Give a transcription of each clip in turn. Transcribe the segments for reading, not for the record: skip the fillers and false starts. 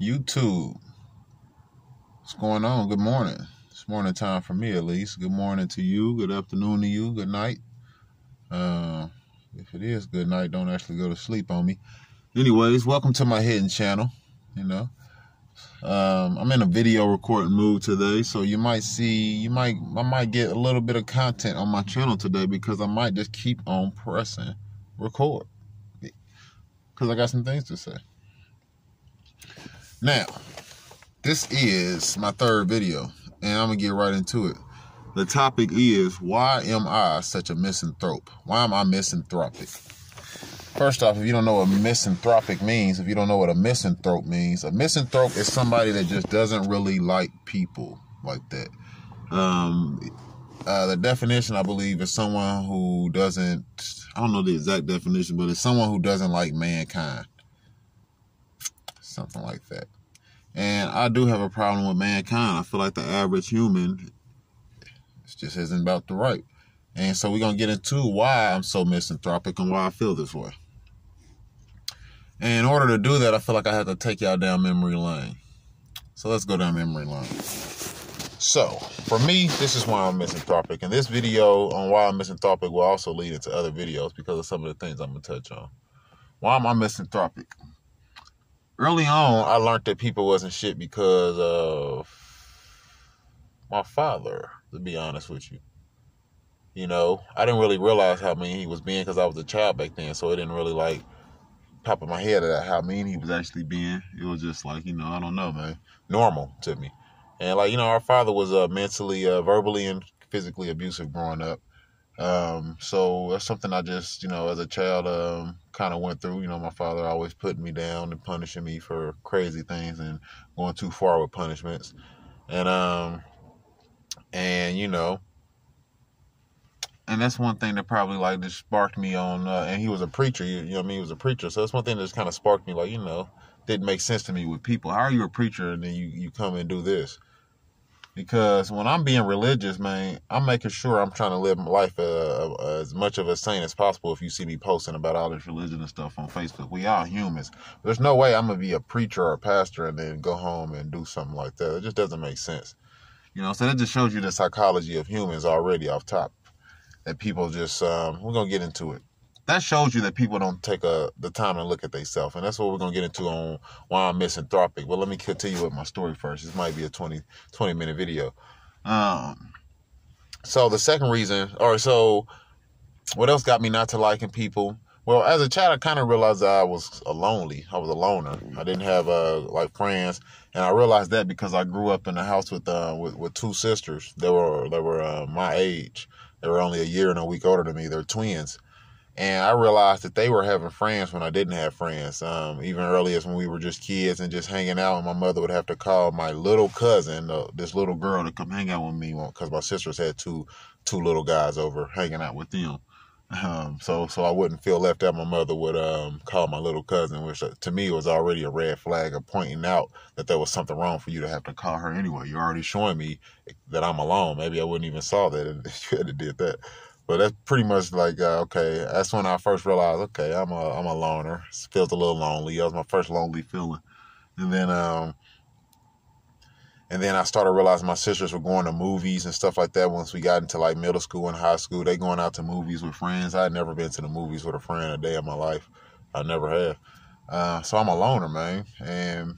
YouTube. What's going on? Good morning. It's morning time for me, at least. Good morning to you. Good afternoon to you. Good night. If it is good night, don't actually go to sleep on me. Anyways, welcome to my hidden channel. I'm in a video recording mood today, so I might get a little bit of content on my channel today because I might just keep on pressing record because I got some things to say. Now, this is my third video, and I'm gonna get right into it. The topic is, why am I such a misanthrope? Why am I misanthropic? First off, if you don't know what misanthropic means, if you don't know what a misanthrope means, a misanthrope is somebody that just doesn't really like people like that. The definition, I believe, is someone who doesn't, I don't know the exact definition, but it's someone who doesn't like mankind. Something like that. And I do have a problem with mankind. I feel like the average human just isn't about the right. And so we're going to get into why I'm so misanthropic and why I feel this way. And in order to do that, I feel like I have to take y'all down memory lane. So let's go down memory lane. So, for me, this is why I'm misanthropic. And this video on why I'm misanthropic will also lead into other videos because of some of the things I'm going to touch on. Why am I misanthropic? Early on, I learned that people wasn't shit because of my father, to be honest with you. You know, I didn't really realize how mean he was being because I was a child back then, so it didn't really, pop in my head at how mean he was actually being. It was just I don't know, man, normal to me. And, our father was mentally, verbally, and physically abusive growing up. So that's something I just, as a child, kind of went through. My father always putting me down and punishing me for crazy things and going too far with punishments. And that's one thing that probably just sparked me on, and he was a preacher, he was a preacher. So that's one thing that just kind of sparked me, didn't make sense to me with people. How are you a preacher and then you come and do this? Because when I'm being religious, man, I'm making sure I'm trying to live my life as much of a saint as possible. If you see me posting about all this religion and stuff on Facebook, we all humans. There's no way I'm going to be a preacher or a pastor and then go home and do something like that. It just doesn't make sense. So that just shows you the psychology of humans already off top. That people just, we're going to get into it. That shows you that people don't take the time and look at themselves. And that's what we're going to get into on why I'm misanthropic. Well, let me continue with my story first. This might be a 20-minute video. So the second reason, so what else got me not to liking people? Well, as a child, I kind of realized that I was a loner. I didn't have friends, and I realized that because I grew up in a house with two sisters. They were my age. They were only a year and a week older than me. They're twins. And I realized that they were having friends when I didn't have friends. Even early as when we were just kids and just hanging out, and my mother would have to call my little cousin, this little girl, to come hang out with me because my sisters had two little guys over hanging out with them. So I wouldn't feel left out. My mother would call my little cousin, which to me was already a red flag of pointing out that there was something wrong for you to have to call her anyway. You're already showing me that I'm alone. Maybe I wouldn't even saw that if you had did that. But that's pretty much okay, that's when I first realized, okay, I'm a loner. It feels a little lonely. That was my first lonely feeling. And then I started realizing my sisters were going to movies and stuff like that. Once we got into middle school and high school, they going out to movies with friends. I had never been to the movies with a friend a day in my life. I never have. So I'm a loner, man. And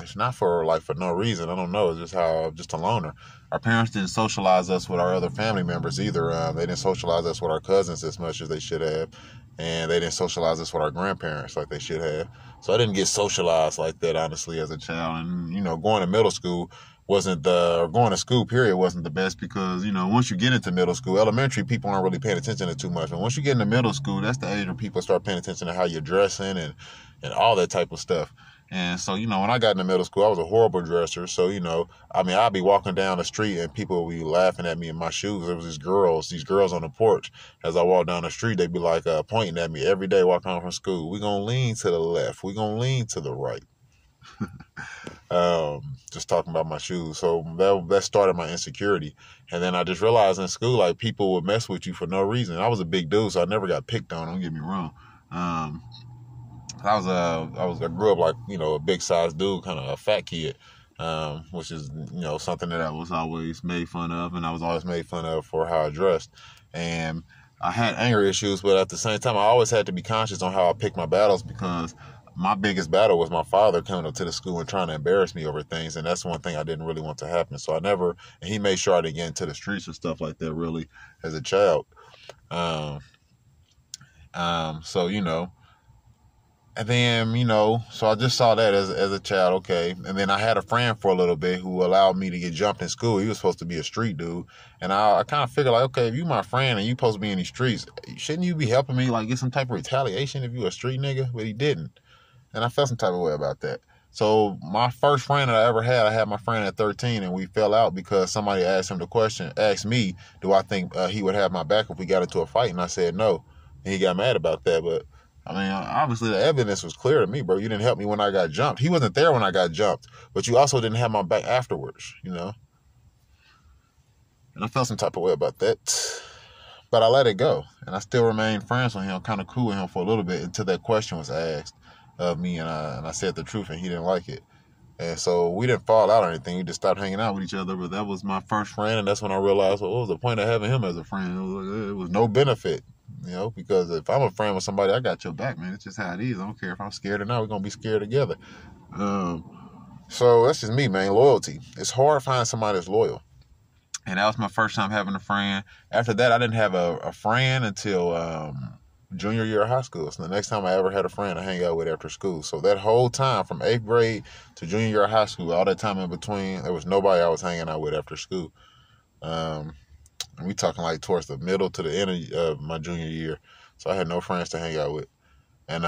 it's not for no reason. I don't know. It's just I'm just a loner. Our parents didn't socialize us with our other family members either. They didn't socialize us with our cousins as much as they should have. And they didn't socialize us with our grandparents like they should have. So I didn't get socialized like that, honestly, as a child. And, going to middle school going to school, period, wasn't the best because, once you get into middle school, elementary, people aren't really paying attention to too much. And once you get into middle school, that's the age where people start paying attention to how you're dressing and all that type of stuff. And so, when I got into middle school, I was a horrible dresser. So, I'd be walking down the street and people would be laughing at me in my shoes. There was these girls on the porch. As I walked down the street, they'd be pointing at me every day walking home from school. We're going to lean to the left. We're going to lean to the right. Just talking about my shoes. So that started my insecurity. And then I just realized in school, people would mess with you for no reason. I was a big dude, so I never got picked on. Don't get me wrong. I grew up like, a big sized dude, kind of a fat kid, which is, something that I was always made fun of, and I was always made fun of for how I dressed. And I had anger issues, but at the same time, I always had to be conscious on how I pick my battles, because my biggest battle was my father coming up to the school and trying to embarrass me over things, and that's one thing I didn't really want to happen. So and he made sure I didn't get into the streets and stuff like that really as a child. Um, so, and then, so I just saw that as a child, okay. And then I had a friend for a little bit who allowed me to get jumped in school. He was supposed to be a street dude. And I kind of figured, like, okay, if you my friend and you supposed to be in these streets, shouldn't you be helping me, like, get some type of retaliation if you a street nigga? But he didn't. And I felt some type of way about that. So my first friend that I ever had, I had my friend at 13, and we fell out because somebody asked me, do I think he would have my back if we got into a fight? And I said no. And he got mad about that. But I mean, obviously the evidence was clear to me, bro. You didn't help me when I got jumped. He wasn't there when I got jumped, but you also didn't have my back afterwards, And I felt some type of way about that. But I let it go. And I still remained friends with him, kind of cool with him for a little bit until that question was asked of me, and I said the truth, and he didn't like it. And so we didn't fall out or anything. We just stopped hanging out with each other. But that was my first friend, and that's when I realized, well, what was the point of having him as a friend? It was no benefit, because if I'm a friend with somebody, I got your back, man. It's just how it is. I don't care if I'm scared or not. We're going to be scared together. So that's just me, man. Loyalty. It's hard to find somebody that's loyal. And that was my first time having a friend. After that, I didn't have a friend until junior year of high school. So the next time I ever had a friend to hang out with after school. So that whole time, from 8th grade to junior year of high school, all that time in between, there was nobody I was hanging out with after school. And we talking like towards the middle to the end of my junior year. So I had no friends to hang out with. And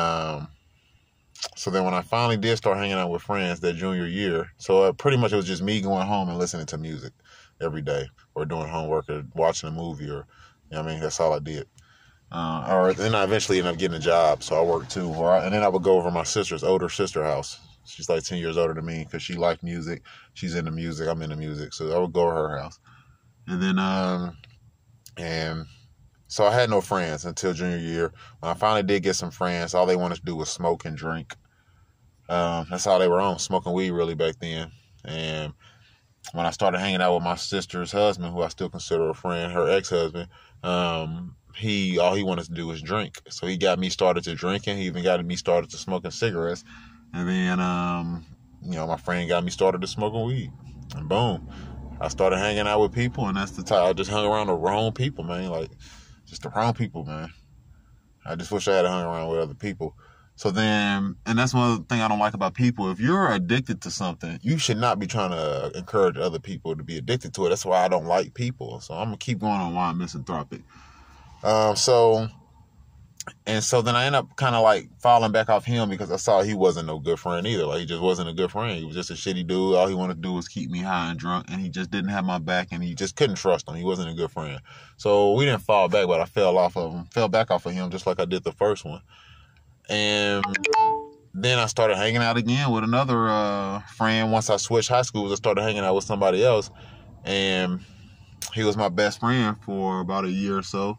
so then when I finally did start hanging out with friends that junior year, so pretty much it was just me going home and listening to music every day, or doing homework, or watching a movie, or, that's all I did. Or then I eventually ended up getting a job, so I worked too. And then I would go over my older sister house. She's like 10 years older than me, because she liked music. She's into music. I'm into music. So I would go to her house. And then, and so I had no friends until junior year. When I finally did get some friends, all they wanted to do was smoke and drink. That's all they were on, smoking weed really back then. And when I started hanging out with my sister's husband, who I still consider a friend, her ex-husband, all he wanted to do was drink. So he got me started to drinking. He even got me started to smoking cigarettes. And then, my friend got me started to smoking weed. And boom, I started hanging out with people, and that's the time I just hung around the wrong people, man. Like, just the wrong people, man. I just wish I had hung around with other people. So then, and that's one thing I don't like about people. If you're addicted to something, you should not be trying to encourage other people to be addicted to it. That's why I don't like people. So I'm going to keep going on why I'm misanthropic. So then I ended up kind of like falling back off him, because I saw he wasn't no good friend either. Like, he just wasn't a good friend. He was just a shitty dude. All he wanted to do was keep me high and drunk, and he just didn't have my back, and he just couldn't trust him. He wasn't a good friend. So we didn't fall back, but I fell back off of him, just like I did the first one. And then I started hanging out again with another friend. Once I switched high schools, I started hanging out with somebody else, and he was my best friend for about a year or so.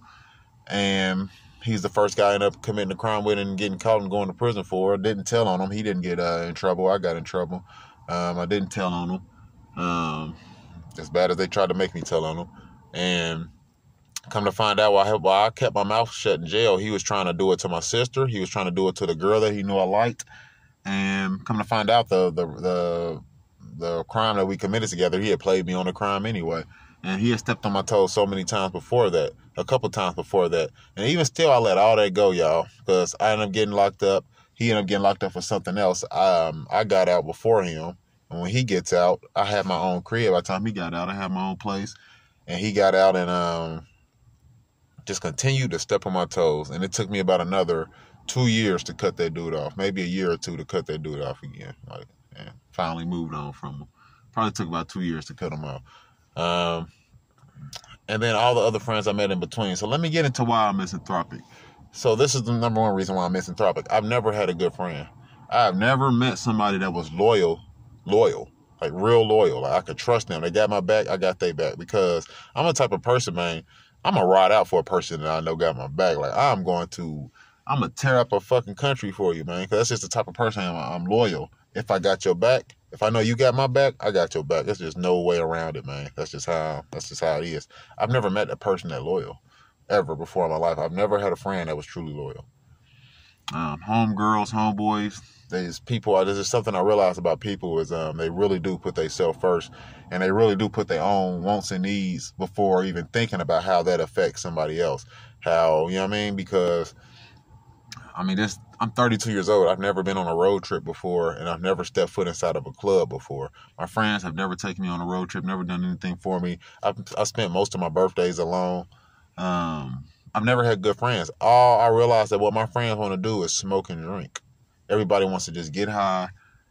And he's the first guy I ended up committing a crime with and getting caught and going to prison for. Didn't tell on him. He didn't get in trouble. I got in trouble. I didn't tell on him. As bad as they tried to make me tell on him. And come to find out, while I kept my mouth shut in jail, he was trying to do it to my sister. He was trying to do it to the girl that he knew I liked. And come to find out, the crime that we committed together, he had played me on the crime anyway. And he had stepped on my toes so many times before that, a couple times before that. And even still, I let all that go, y'all, because I ended up getting locked up. He ended up getting locked up for something else. I got out before him. And when he gets out, I had my own crib. By the time he got out, I had my own place. And he got out and just continued to step on my toes. And it took me about another 2 years to cut that dude off. Maybe a year or two to cut that dude off again. And finally moved on from him. Probably took about 2 years to cut him off. And then all the other friends I met in between. So let me get into why I'm misanthropic. So this is the number one reason why I'm misanthropic. I've never had a good friend. I've never met somebody that was loyal, like real loyal. Like I could trust them. They got my back, I got their back. Because I'm a type of person, man, I'm going to ride out for a person that I know got my back. Like I'm going to I'm going to tear up a fucking country for you, man. Because that's just the type of person I'm loyal. If I got your back, if I know you got my back, I got your back. There's just no way around it, man. That's just how it is. I've never met a person that loyal ever before in my life. I've never had a friend that was truly loyal. Homegirls, homeboys, these people, this is something I realized about people is they really do put themselves first, and they really do put their own wants and needs before even thinking about how that affects somebody else. How, you know what I mean? Because, I mean, I'm 32 years old. I've never been on a road trip before, and I've never stepped foot inside of a club before. My friends have never taken me on a road trip, never done anything for me. I spent most of my birthdays alone. I've never had good friends. All I realized that what my friends want to do is smoke and drink. Everybody wants to just get high,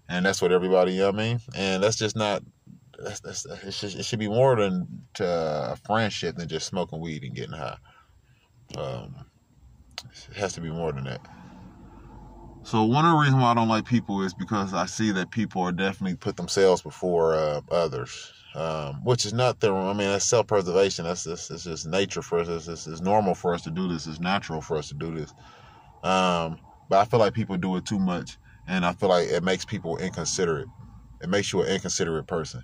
and that's what everybody, you know what I mean? And that's just not, it should be more than a friendship than just smoking weed and getting high. It has to be more than that. So one of the reasons why I don't like people is because I see that people are definitely put themselves before others. Which is not that's self-preservation. It's just nature for us. It's normal for us to do this. It's natural for us to do this. But I feel like people do it too much, and I feel like it makes people inconsiderate. It makes you an inconsiderate person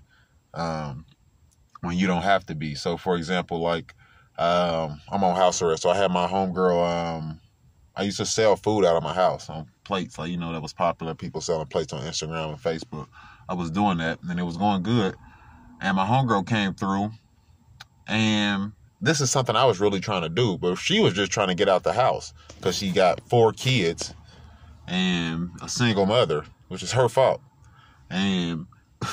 when you don't have to be. So, for example, like I'm on house arrest, so I had my homegirl. I used to sell food out of my house on plates, like, that was popular. People selling plates on Instagram and Facebook. I was doing that, and it was going good. And my homegirl came through, and this is something I was really trying to do, but she was just trying to get out the house because she got 4 kids and a single mother, which is her fault. And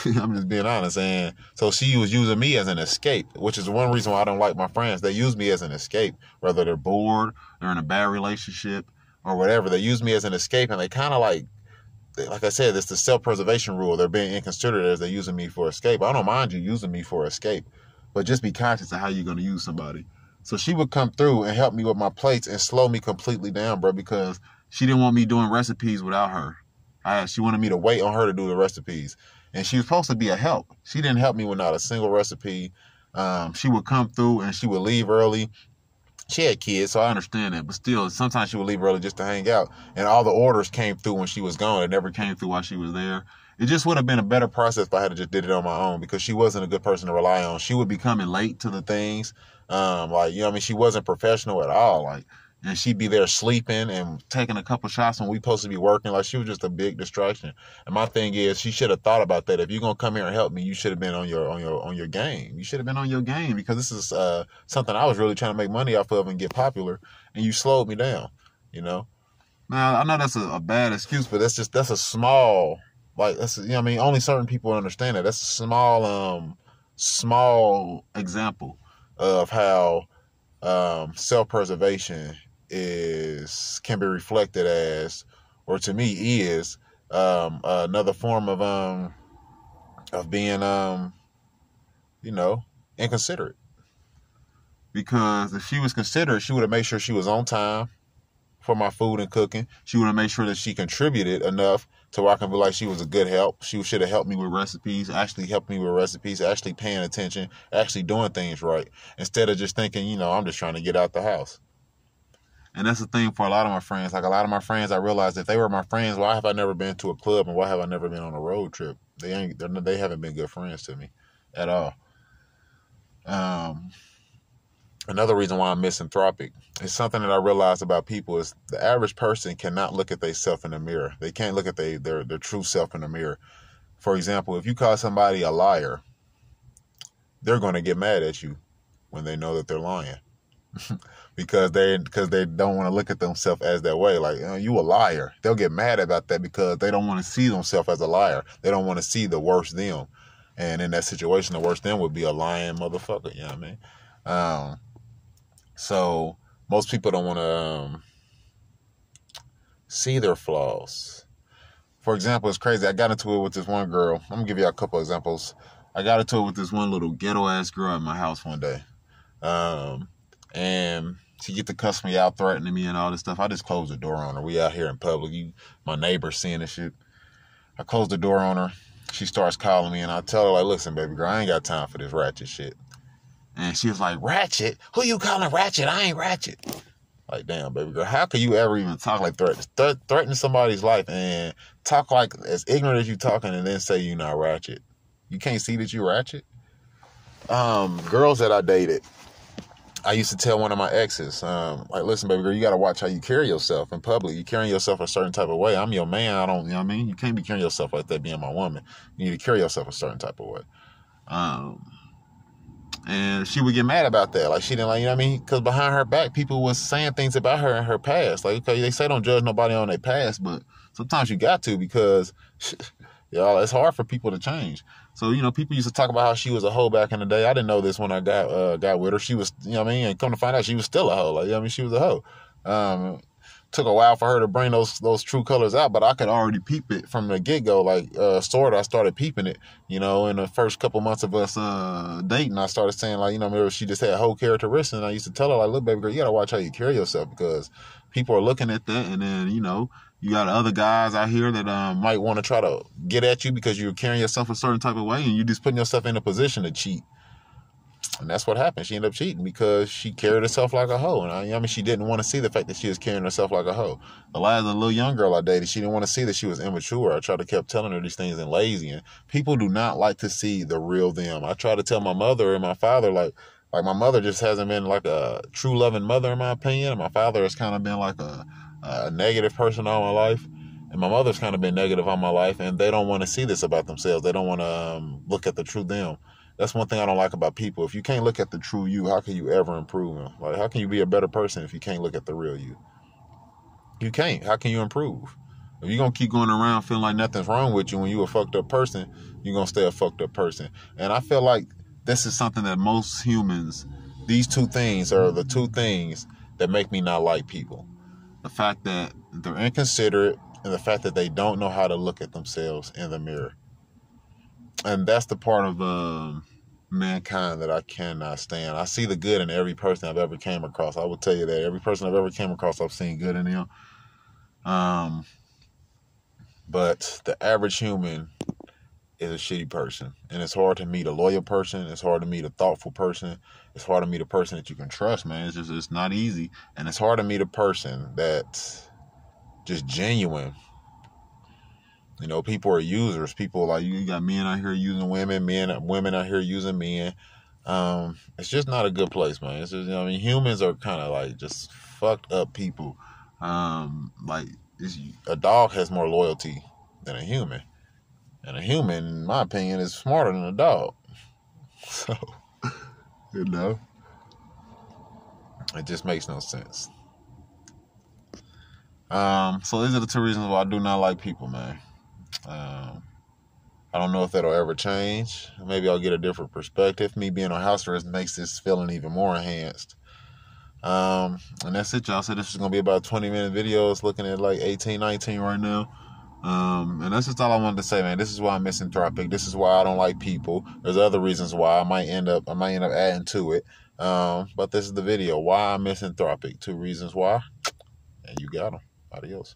I'm just being honest. And so she was using me as an escape, which is one reason why I don't like my friends. They use me as an escape, whether they're bored, they're in a bad relationship, or whatever. They use me as an escape, and they kind of like I said, it's the self-preservation rule. They're being inconsiderate as they're using me for escape. I don't mind you using me for escape, but just be conscious of how you're going to use somebody. So she would come through and help me with my plates and slow me completely down, bro, because she didn't want me doing recipes without her. She wanted me to wait on her to do the recipes. And she was supposed to be a help. She didn't help me with not a single recipe. She would come through and she would leave early. She had kids, so I understand that. But still, sometimes she would leave early just to hang out. And all the orders came through when she was gone. It never came through while she was there. It just would have been a better process if I had just did it on my own, because she wasn't a good person to rely on. She would be coming late to the things. She wasn't professional at all. And she'd be there sleeping and taking a couple shots when we supposed to be working. Like, she was just a big distraction. And my thing is, she should have thought about that. If you're gonna come here and help me, you should have been on your game. You should have been on your game, because this is something I was really trying to make money off of and get popular, and you slowed me down. Now I know that's a bad excuse, but that's a small, only certain people understand that. That's a small example of how self-preservation can be reflected as, or to me is, another form of being inconsiderate. Because if she was considerate, she would have made sure she was on time for my food and cooking. She would have made sure that she contributed enough to where I can be like she was a good help. She should have helped me with recipes, actually paying attention, actually doing things right, instead of just thinking, I'm just trying to get out the house. And that's the thing for a lot of my friends. Like, a lot of my friends, I realized if they were my friends, why have I never been to a club, and why have I never been on a road trip? They haven't been good friends to me at all. Another reason why I'm misanthropic is something that I realized about people is the average person cannot look at themselves in the mirror. They can't look at their true self in the mirror. For example, if you call somebody a liar, they're going to get mad at you when they know that they're lying. because they don't want to look at themselves as that way. Like, you a liar. They'll get mad about that because they don't want to see themselves as a liar. They don't want to see the worst them. And in that situation, the worst them would be a lying motherfucker. You know what I mean? So most people don't want to see their flaws. For example, it's crazy. I got into it with this one girl. I'm going to give you a couple examples. I got into it with this one little ghetto-ass girl at my house one day. And she get to cuss me out, threatening me and all this stuff. I just closed the door on her. We out here in public. My neighbors seeing this shit. I closed the door on her. She starts calling me, and I tell her, like, listen, baby girl, I ain't got time for this ratchet shit. And she was like, ratchet? Who you calling ratchet? I ain't ratchet. Like, damn, baby girl, how could you ever even talk like threaten somebody's life and talk like as ignorant as you talking and then say you're not ratchet? You can't see that you ratchet? Girls that I dated, I used to tell one of my exes, like, listen, baby girl, you got to watch how you carry yourself in public. You carrying yourself a certain type of way. I'm your man. I don't, you know what I mean? You can't be carrying yourself like that being my woman. You need to carry yourself a certain type of way. And she would get mad about that. Like, she didn't like, you know what I mean? Because behind her back, people was saying things about her in her past. Like, okay, they say don't judge nobody on their past, but sometimes you got to, because, y'all, it's hard for people to change. So, you know, people used to talk about how she was a hoe back in the day. I didn't know this when I got with her. She was, you know what I mean? And come to find out, she was still a hoe. Like, you know what I mean? She was a hoe. Took a while for her to bring those true colors out, but I could already peep it from the get-go. Like, sort of, I started peeping it, you know, in the first couple months of us dating. I started saying, like, you know, maybe she just had whole characteristics, and I used to tell her, like, look, baby girl, you gotta watch how you carry yourself, because people are looking at that, and then, you know, you got other guys out here that might want to try to get at you because you're carrying yourself a certain type of way, and you're just putting yourself in a position to cheat. And that's what happened. She ended up cheating because she carried herself like a hoe. And I mean, she didn't want to see the fact that she was carrying herself like a hoe. The little young girl I dated, she didn't want to see that she was immature. I tried to keep telling her these things and lazy. And people do not like to see the real them. I try to tell my mother and my father, like my mother just hasn't been like a true loving mother, in my opinion. And my father has kind of been like a negative person all my life. And my mother's kind of been negative all my life. And they don't want to see this about themselves. They don't want to look at the true them. That's one thing I don't like about people. If you can't look at the true you, how can you ever improve? Like, how can you be a better person if you can't look at the real you? You can't. How can you improve? If you're going to keep going around feeling like nothing's wrong with you when you're a fucked up person, you're going to stay a fucked up person. And I feel like this is something that most humans, these two things are the two things that make me not like people. The fact that they're inconsiderate and the fact that they don't know how to look at themselves in the mirror. And that's the part of mankind that I cannot stand. I see the good in every person I've ever came across. I will tell you that. Every person I've ever came across, I've seen good in them. But the average human is a shitty person. And it's hard to meet a loyal person. It's hard to meet a thoughtful person. It's hard to meet a person that you can trust, man. It's not easy. And it's hard to meet a person that's just genuine. You know, people are users. People like you got men out here using women, women out here using men. It's just not a good place, man. It's just, you know, I mean, humans are kind of like just fucked up people. Like a dog has more loyalty than a human, and a human, in my opinion, is smarter than a dog. So, you know, it just makes no sense. So these are the two reasons why I do not like people, man. I don't know if that'll ever change. Maybe I'll get a different perspective. Me being on house arrest makes this feeling even more enhanced. And that's it, y'all. So this is going to be about 20-minute videos looking at like 18, 19 right now. And that's just all I wanted to say, man. This is why I'm misanthropic. This is why I don't like people. There's other reasons why I might end up adding to it. But this is the video. Why I'm misanthropic. 2 reasons why. And you got them. Adios.